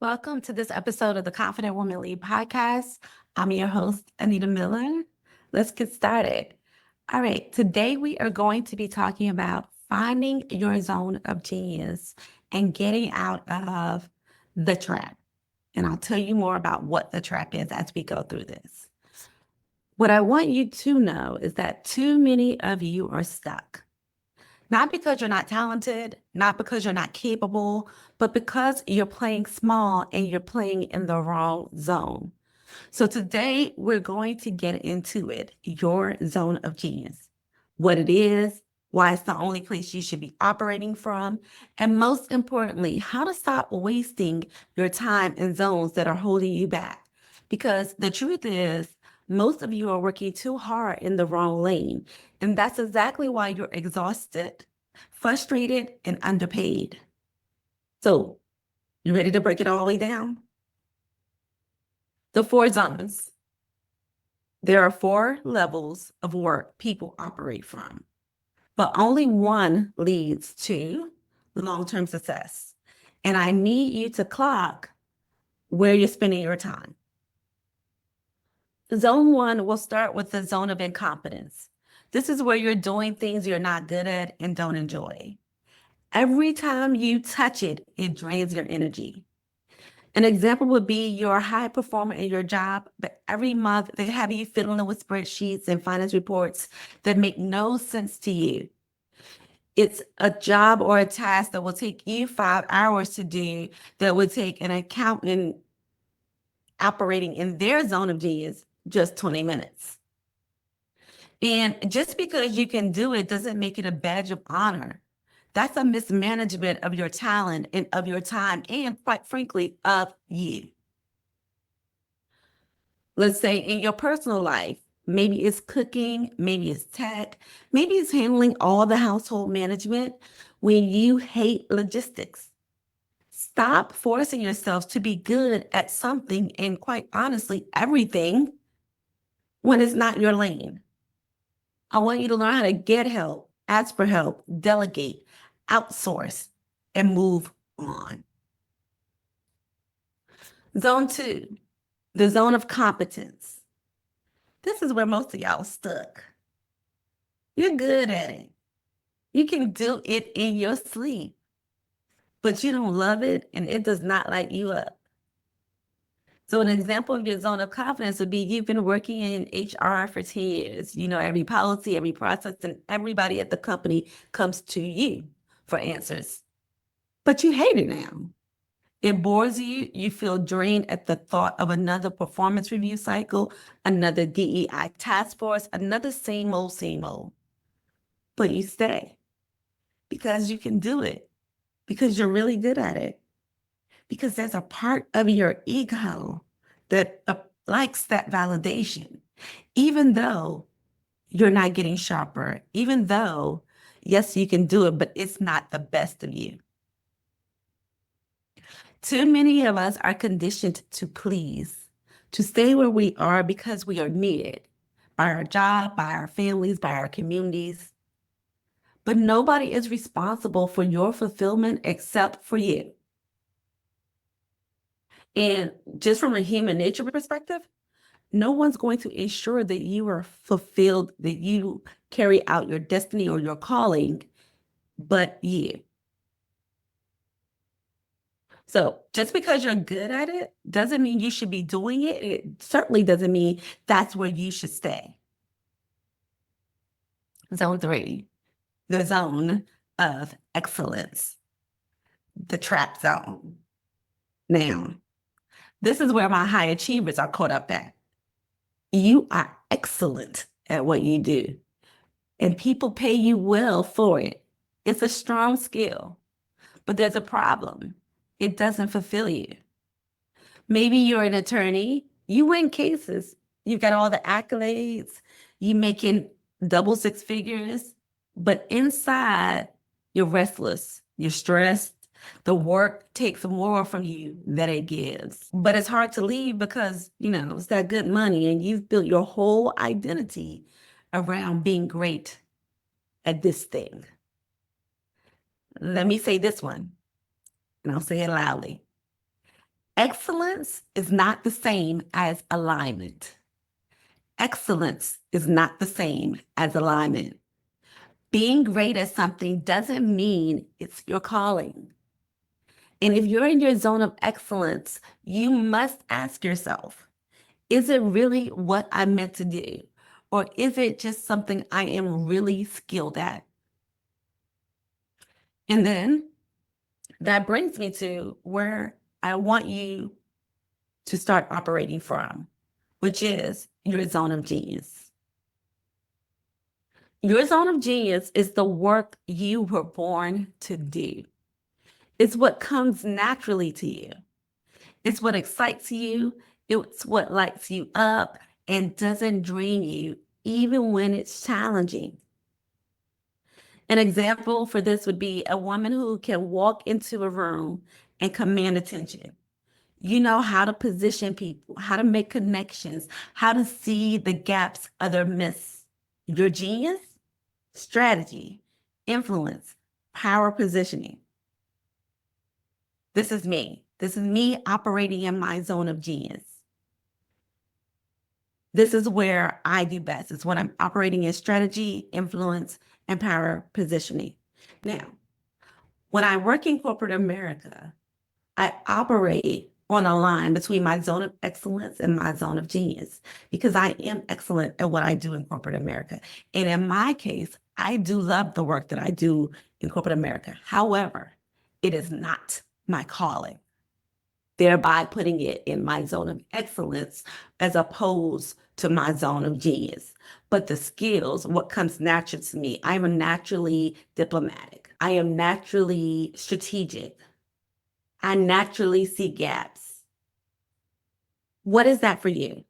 Welcome to this episode of the Confident Woman Lead podcast. I'm your host, Anita Miller. Let's get started. All right, today we are going to be talking about finding your zone of genius and getting out of the trap. And I'll tell you more about what the trap is as we go through this. What I want you to know is that too many of you are stuck. Not because you're not talented, not because you're not capable, but because you're playing small and you're playing in the wrong zone. So today we're going to get into it, your zone of genius, what it is, why it's the only place you should be operating from, and most importantly, how to stop wasting your time in zones that are holding you back. Because the truth is, most of you are working too hard in the wrong lane. And that's exactly why you're exhausted, frustrated, and underpaid. So, you ready to break it all the way down? The 4 zones. There are 4 levels of work people operate from, but only one leads to long-term success. And I need you to clock where you're spending your time. Zone 1 will start with the zone of incompetence. This is where you're doing things you're not good at and don't enjoy. Every time you touch it, it drains your energy. An example would be you're a high performer in your job, but every month they have you fiddling with spreadsheets and finance reports that make no sense to you. It's a job or a task that will take you 5 hours to do that would take an accountant operating in their zone of genius just 20 minutes. And just because you can do it doesn't make it a badge of honor. That's a mismanagement of your talent and of your time and, quite frankly, of you. Let's say in your personal life, maybe it's cooking, maybe it's tech, maybe it's handling all the household management when you hate logistics. Stop forcing yourself to be good at something and, quite honestly, everything when it's not your lane. I want you to learn how to get help, ask for help, delegate, outsource, and move on. Zone 2, the zone of competence. This is where most of y'all are stuck. You're good at it. You can do it in your sleep, but you don't love it and it does not light you up. So an example of your zone of confidence would be you've been working in HR for 10 years. You know every policy, every process, and everybody at the company comes to you for answers. But you hate it now. It bores you. You feel drained at the thought of another performance review cycle, another DEI task force, another same old, same old. But you stay because you can do it, because you're really good at it, because there's a part of your ego that likes that validation, even though you're not getting sharper, even though, yes, you can do it, but it's not the best of you. Too many of us are conditioned to please, to stay where we are because we are needed by our job, by our families, by our communities. But nobody is responsible for your fulfillment except for you. And just from a human nature perspective, no one's going to ensure that you are fulfilled, that you carry out your destiny or your calling, but you. So just because you're good at it doesn't mean you should be doing it. It certainly doesn't mean that's where you should stay. Zone 3, the zone of excellence, the trap zone. Now, this is where my high achievers are caught up at. You are excellent at what you do, and people pay you well for it. It's a strong skill, but there's a problem. It doesn't fulfill you. Maybe you're an attorney, you win cases, you've got all the accolades, you making double 6 figures, but inside you're restless, you're stressed. The work takes more from you than it gives. But it's hard to leave because, it's that good money and you've built your whole identity around being great at this thing. Let me say this one, and I'll say it loudly. Excellence is not the same as alignment. Excellence is not the same as alignment. Being great at something doesn't mean it's your calling. And if you're in your zone of excellence, you must ask yourself, is it really what I'm meant to do? Or is it just something I am really skilled at? And then that brings me to where I want you to start operating from, which is your zone of genius. Your zone of genius is the work you were born to do. It's what comes naturally to you. It's what excites you. It's what lights you up and doesn't drain you, even when it's challenging. An example for this would be a woman who can walk into a room and command attention. You know how to position people, how to make connections, how to see the gaps others miss. Your genius, strategy, influence, power positioning. This is me. This is me operating in my zone of genius. This is where I do best. It's when I'm operating in strategy, influence, and power positioning. Now, when I work in corporate America, I operate on a line between my zone of excellence and my zone of genius because I am excellent at what I do in corporate America. And in my case, I do love the work that I do in corporate America. However, it is not my calling, thereby putting it in my zone of excellence as opposed to my zone of genius. But the skills, what comes natural to me, I am naturally diplomatic. I am naturally strategic. I naturally see gaps. What is that for you?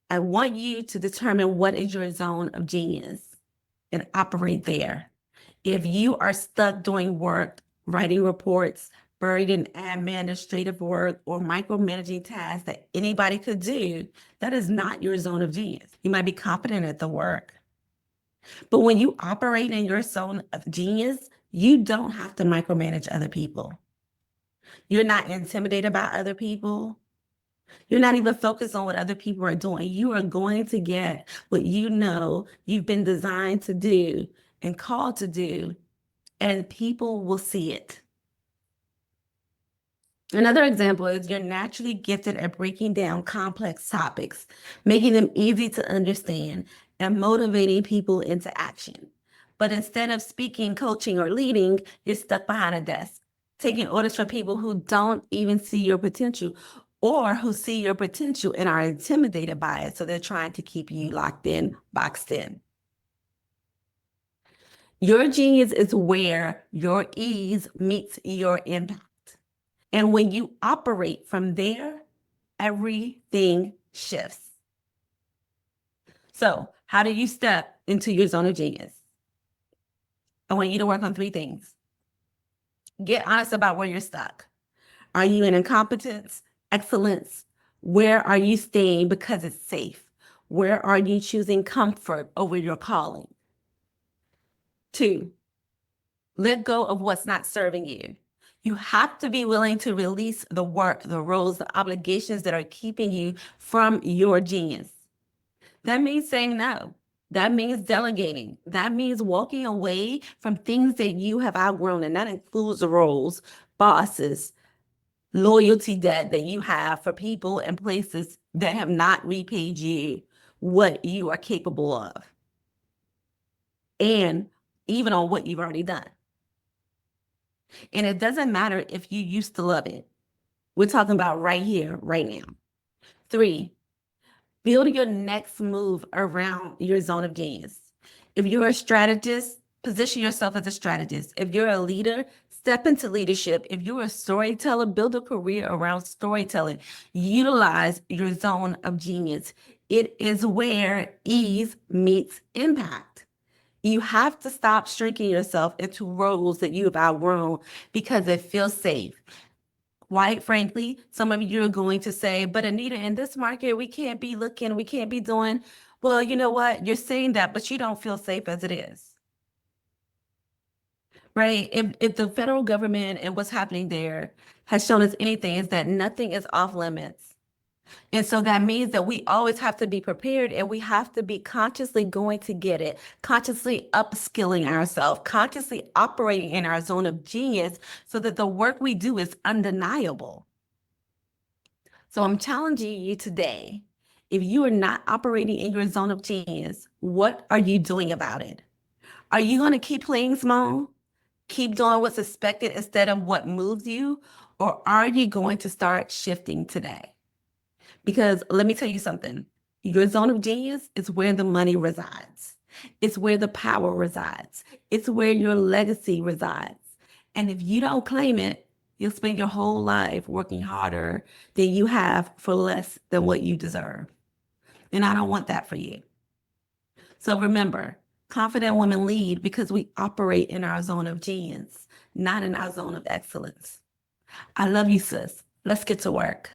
I want you to determine what is your zone of genius and operate there. If you are stuck doing work, writing reports, buried in administrative work, or micromanaging tasks that anybody could do, that is not your zone of genius. You might be competent at the work. But when you operate in your zone of genius, you don't have to micromanage other people. You're not intimidated by other people. You're not even focused on what other people are doing. You are going to get what you know you've been designed to do and called to do, and people will see it. Another example is you're naturally gifted at breaking down complex topics, making them easy to understand, and motivating people into action. But instead of speaking, coaching, or leading, you're stuck behind a desk, taking orders from people who don't even see your potential or who see your potential and are intimidated by it. So they're trying to keep you locked in, boxed in. Your genius is where your ease meets your impact. And when you operate from there, everything shifts. So, how do you step into your zone of genius? I want you to work on 3 things. Get honest about where you're stuck. Are you in incompetence, excellence? Where are you staying because it's safe? Where are you choosing comfort over your calling? 2, let go of what's not serving you. You have to be willing to release the work, the roles, the obligations that are keeping you from your genius. That means saying no. That means delegating. That means walking away from things that you have outgrown, and that includes the roles, bosses, loyalty debt that you have for people and places that have not repaid you what you are capable of, and even on what you've already done. And it doesn't matter if you used to love it. We're talking about right here, right now. 3, build your next move around your zone of genius. If you're a strategist, position yourself as a strategist. If you're a leader, step into leadership. If you're a storyteller, build a career around storytelling. Utilize your zone of genius. It is where ease meets impact. You have to stop shrinking yourself into roles that you have outgrown because it feels safe. Quite frankly, some of you are going to say, but Anita, in this market, we can't be looking, we can't be doing. Well, you know what? You're saying that, but you don't feel safe as it is. Right? If the federal government and what's happening there has shown us anything is that nothing is off limits. And so that means that we always have to be prepared and we have to be consciously going to get it, consciously upskilling ourselves, consciously operating in our zone of genius so that the work we do is undeniable. So I'm challenging you today. If you are not operating in your zone of genius, what are you doing about it? Are you going to keep playing small? Keep doing what's expected instead of what moves you? Or are you going to start shifting today? Because let me tell you something. Your zone of genius is where the money resides. It's where the power resides. It's where your legacy resides. And if you don't claim it, you'll spend your whole life working harder than you have for less than what you deserve. And I don't want that for you. So remember, confident women lead because we operate in our zone of genius, not in our zone of excellence. I love you, sis. Let's get to work.